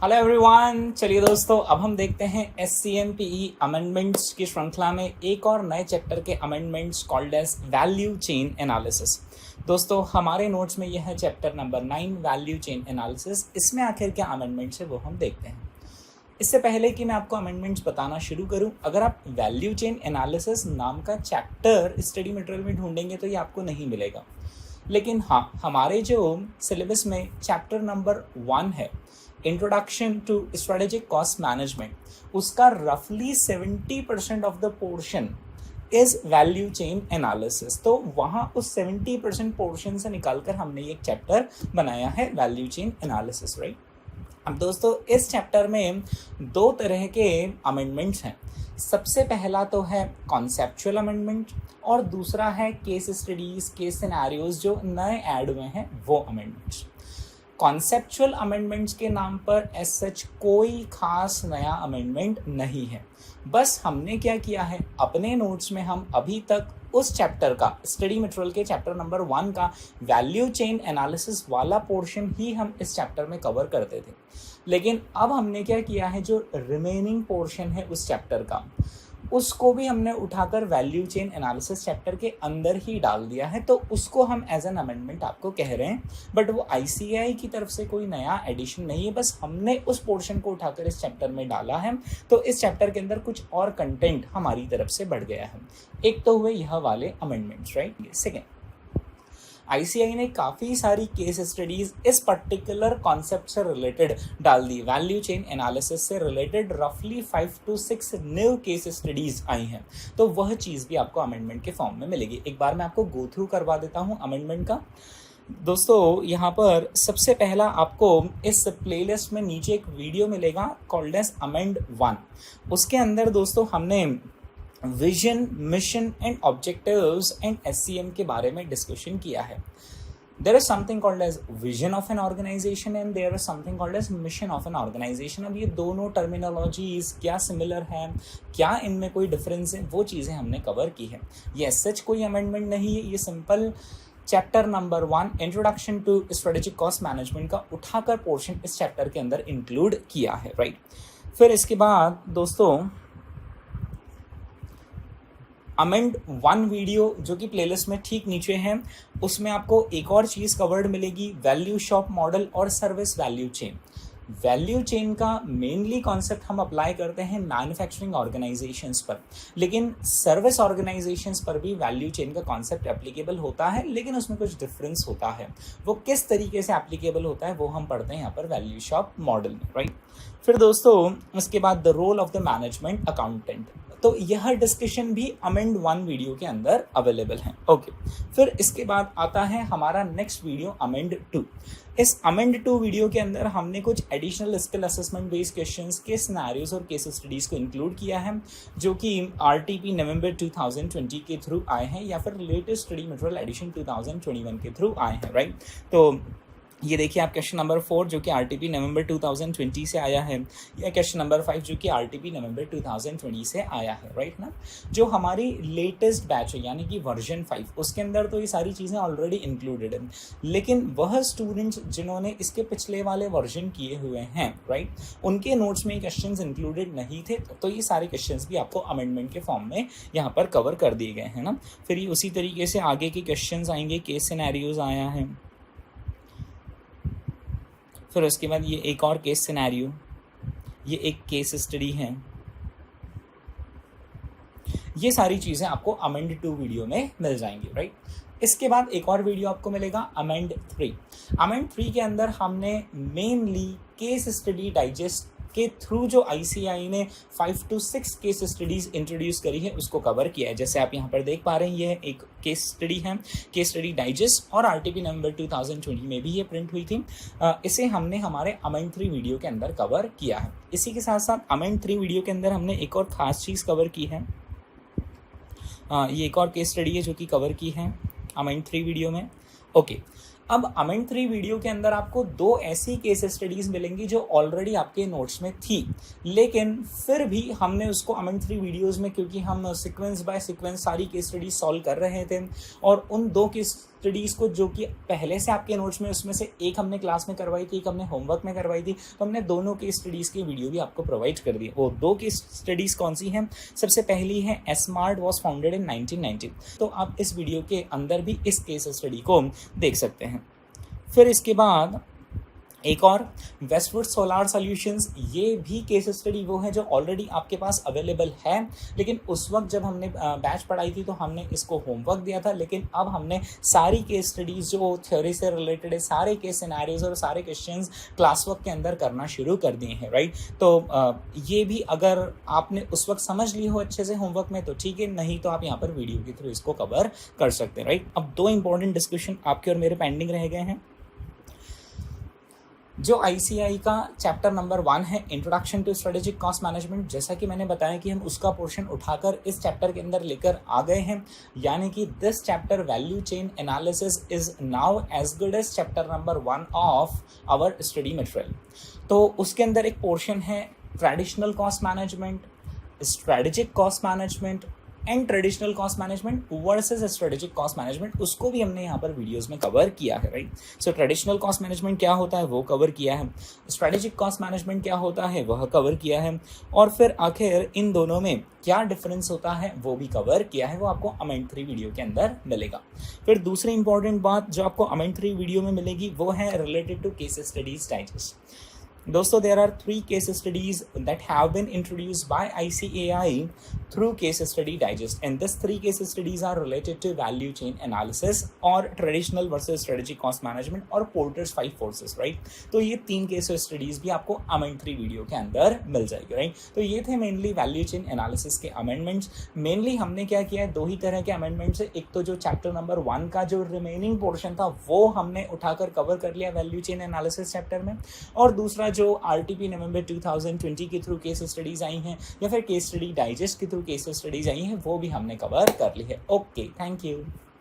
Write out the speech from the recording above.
Hello everyone, चलिए दोस्तों अब हम देखते हैं SCMPE अमेंडमेंट्स की श्रृंखला में एक और नए चैप्टर के amendments called as value chain analysis. दोस्तों हमारे नोट्स में यह है chapter number 9 value chain analysis. इसमें आखिर क्या अमेंडमेंट्स है वो हम देखते हैं। इससे पहले कि मैं आपको अमेंडमेंट्स बताना शुरू करूं, अगर आप वैल्यू चेन एनालिसिस नाम का चैप्टर स्टडी मटेरियल में ढूंढेंगे तो ये आपको नहीं मिलेगा। लेकिन हाँ, हमारे जो सिलेबस में चैप्टर नंबर 1 है introduction to strategic cost management, उसका रफली 70% of the portion is value chain analysis. तो वहाँ उस 70% पोर्शन से निकालकर हमने एक चैप्टर बनाया है वैल्यू चेन एनालिसिस, राइट। अब दोस्तों इस चैप्टर में दो तरह के अमेंडमेंट्स हैं। सबसे पहला तो है कॉन्सेप्चुअल अमेंडमेंट और दूसरा है केस स्टडीज, केस सिनेरियोज जो नए ऐड हुए हैं वो अमेंडमेंट्स। कॉन्सेप्चुअल अमेंडमेंट्स के नाम पर एज सच कोई खास नया अमेंडमेंट नहीं है। बस हमने क्या किया है, अपने नोट्स में हम अभी तक उस चैप्टर का स्टडी मटेरियल के चैप्टर नंबर 1 का वैल्यू चेन एनालिसिस वाला पोर्शन ही हम इस चैप्टर में कवर करते थे। लेकिन अब हमने क्या किया है, जो रिमेनिंग पोर्शन है उस चैप्टर का उसको भी हमने उठाकर वैल्यू चेन एनालिसिस चैप्टर के अंदर ही डाल दिया है। तो उसको हम एज एन अमेंडमेंट आपको कह रहे हैं, बट वो ICAI की तरफ से कोई नया एडिशन नहीं है। बस हमने उस पोर्शन को उठाकर इस चैप्टर में डाला है, तो इस चैप्टर के अंदर कुछ और कंटेंट हमारी तरफ से बढ़ गया है। एक तो हुए यह वाले अमेंडमेंट्स, राइट। सेकेंड, ICAI ने काफ़ी सारी केस स्टडीज इस पर्टिकुलर कॉन्सेप्ट से रिलेटेड डाल दी। वैल्यू चेन एनालिसिस से रिलेटेड रफली 5 to 6 new case studies I हैं, तो वह चीज़ भी आपको अमेंडमेंट के फॉर्म में मिलेगी। एक बार मैं आपको गो थ्रू करवा देता हूँ अमेंडमेंट का। दोस्तों यहाँ पर सबसे पहला आपको इस प्लेलिस्ट में नीचे एक वीडियो मिलेगा कॉल्ड एज अमेंड 1। उसके अंदर दोस्तों हमने vision, mission and objectives and SCM के बारे में डिस्कशन किया है। There is something called as vision of an organization and there is something called as mission of an organization। अब ये दोनों टर्मिनोलॉजीज क्या सिमिलर हैं, क्या इनमें कोई डिफरेंस है, वो चीज़ें हमने कवर की है। ये सच कोई अमेंडमेंट नहीं है, ये simple chapter number 1 introduction to strategic cost management का उठाकर पोर्शन इस चैप्टर के अंदर इंक्लूड किया है, राइट। फिर इसके बाद दोस्तों अमेंड 1 वीडियो जो कि प्लेलिस्ट में ठीक नीचे है, उसमें आपको एक और चीज़ कवर्ड मिलेगी, वैल्यू शॉप मॉडल और service value chain. Value chain का मेनली कॉन्सेप्ट हम अप्लाई करते हैं मैन्युफैक्चरिंग ऑर्गेनाइजेशंस पर, लेकिन सर्विस ऑर्गेनाइजेशंस पर भी वैल्यू चेन का कॉन्सेप्ट एप्लीकेबल होता है, लेकिन उसमें कुछ डिफरेंस होता है। वो किस तरीके से एप्लीकेबल होता है वो हम पढ़ते हैं यहाँ पर वैल्यू शॉप मॉडल में, राइट। फिर दोस्तों उसके बाद the role of the management accountant, तो यह डिस्कशन भी अमेंड 1 वीडियो के अंदर अवेलेबल है, ओके। फिर इसके बाद आता है हमारा नेक्स्ट वीडियो अमेंड 2। इस अमेंड 2 वीडियो के अंदर हमने कुछ additional skill assessment based questions के सिनेरियोज और केस स्टडीज को इंक्लूड किया है, जो कि RTP नवंबर 2020 के थ्रू आए हैं या फिर लेटेस्ट स्टडी मटेरियल एडिशन 2021 के थ्रू आए हैं, राइट। तो ये देखिए आप क्वेश्चन नंबर 4 जो कि RTP नवंबर 2020 से आया है, या क्वेश्चन नंबर 5 जो कि RTP नवंबर 2020 से आया है, राइट ना। जो हमारी लेटेस्ट बैच है यानी कि वर्जन 5, उसके अंदर तो ये सारी चीज़ें ऑलरेडी इंक्लूडेड हैं, लेकिन वह स्टूडेंट्स जिन्होंने इसके पिछले वाले वर्जन किए हुए हैं, राइट, उनके नोट्स में क्वेश्चंस इंक्लूडेड नहीं थे, तो ये सारे क्वेश्चंस भी आपको अमेंडमेंट के फॉर्म में यहाँ पर कवर कर दिए गए हैं ना। फिर ये उसी तरीके से आगे के क्वेश्चंस आएंगे, केस सिनेरियोज आया है। फिर उसके बाद ये एक और केस सिनेरियो, ये एक केस स्टडी है। ये सारी चीज़ें आपको अमेंड 2 वीडियो में मिल जाएंगी, राइट। इसके बाद एक और वीडियो आपको मिलेगा अमेंड 3। अमेंड 3 के अंदर हमने मेनली केस स्टडी डाइजेस्ट के थ्रू जो ICAI ने 5 to 6 केस स्टडीज़ इंट्रोड्यूस करी है उसको कवर किया है। जैसे आप यहाँ पर देख पा रहे हैं, ये एक केस स्टडी है, केस स्टडी डाइजेस्ट, और RTP नवंबर 2020 में भी ये प्रिंट हुई थी। इसे हमने हमारे अमेंड 3 वीडियो के अंदर कवर किया है। इसी के साथ साथ अमेंड 3 वीडियो के अंदर हमने एक और ख़ास चीज़ कवर की है। ये एक और केस स्टडी है जो कि कवर की है अमेंड 3 वीडियो में, ओके। अब अमेंड 3 वीडियो के अंदर आपको 2 ऐसी केस स्टडीज़ मिलेंगी जो ऑलरेडी आपके नोट्स में थी, लेकिन फिर भी हमने उसको अमेंड 3 वीडियोज़ में, क्योंकि हम सीक्वेंस बाय सीक्वेंस सारी केस स्टडीज सॉल्व कर रहे थे और उन 2 केस स्टडीज़ को जो कि पहले से आपके नोट्स में, उसमें से एक हमने क्लास में करवाई थी, एक हमने होमवर्क में करवाई थी, तो हमने दोनों केस स्टडीज़ की वीडियो भी आपको प्रोवाइड कर दी। वो 2 केस स्टडीज़ कौन सी हैं? सबसे पहली है एस्मार्ट वॉज फाउंडेड इन 1990, तो आप इस वीडियो के अंदर भी इस केस स्टडी को देख सकते हैं। फिर इसके बाद एक और वेस्टवुड सोलार सॉल्यूशंस, ये भी केस स्टडी वो है जो ऑलरेडी आपके पास अवेलेबल है, लेकिन उस वक्त जब हमने बैच पढ़ाई थी तो हमने इसको होमवर्क दिया था, लेकिन अब हमने सारी केस स्टडीज़ जो थ्योरी से रिलेटेड है, सारे केस सिनेरियोज और सारे क्वेश्चंस क्लास वर्क के अंदर करना शुरू कर दिए हैं, राइट। तो ये भी अगर आपने उस वक्त समझ ली हो अच्छे से होमवर्क में तो ठीक है, नहीं तो आप यहाँ पर वीडियो के थ्रू इसको कवर कर सकते हैं, राइट। अब 2 इंपॉर्टेंट डिस्कशन आपके और मेरे पेंडिंग रह गए हैं। जो ICAI का चैप्टर नंबर 1 है, introduction to strategic cost management, जैसा कि मैंने बताया कि हम उसका पोर्शन उठाकर इस चैप्टर के अंदर लेकर आ गए हैं, यानी कि this chapter value chain analysis is now as good as chapter number 1 of our study material. तो उसके अंदर एक पोर्शन है traditional cost management, strategic cost management and traditional cost management versus strategic cost management, उसको भी हमने यहाँ पर वीडियोस में कवर किया है, राइट। सो ट्रेडिशनल कॉस्ट मैनेजमेंट क्या होता है वो कवर किया है, स्ट्रेटेजिक कॉस्ट मैनेजमेंट क्या होता है वह कवर किया है, और फिर आखिर इन दोनों में क्या डिफरेंस होता है वो भी कवर किया है, वो आपको अमेंड 3 वीडियो के अंदर मिलेगा। फिर दूसरी इंपॉर्टेंट बात जो आपको अमेंड 3 वीडियो में मिलेगी वो है related to case studies digest. दोस्तों, there are 3 case studies that have been introduced by ICAI through case study digest, and these 3 case studies are related to value chain analysis or traditional versus strategic cost management और Porter's 5 forces, right। तो ये 3 case studies भी आपको amend 3 video के अंदर मिल जाएगी, right। तो ये थे मेनली वैल्यू चेन एनालिसिस के अमेंडमेंट्स। मेनली हमने क्या किया है, 2 ही तरह के अमेंडमेंट्स है। एक तो जो चैप्टर नंबर 1 का जो रिमेनिंग पोर्शन था वो हमने उठाकर कवर कर लिया वैल्यू चेन एनालिसिस चैप्टर में, और दूसरा जो RTP नवंबर 2020 के थ्रू केस स्टडीज आई हैं या फिर केस स्टडी डाइजेस्ट के थ्रू केस स्टडीज आई हैं वो भी हमने कवर कर ली है। Okay, thank you.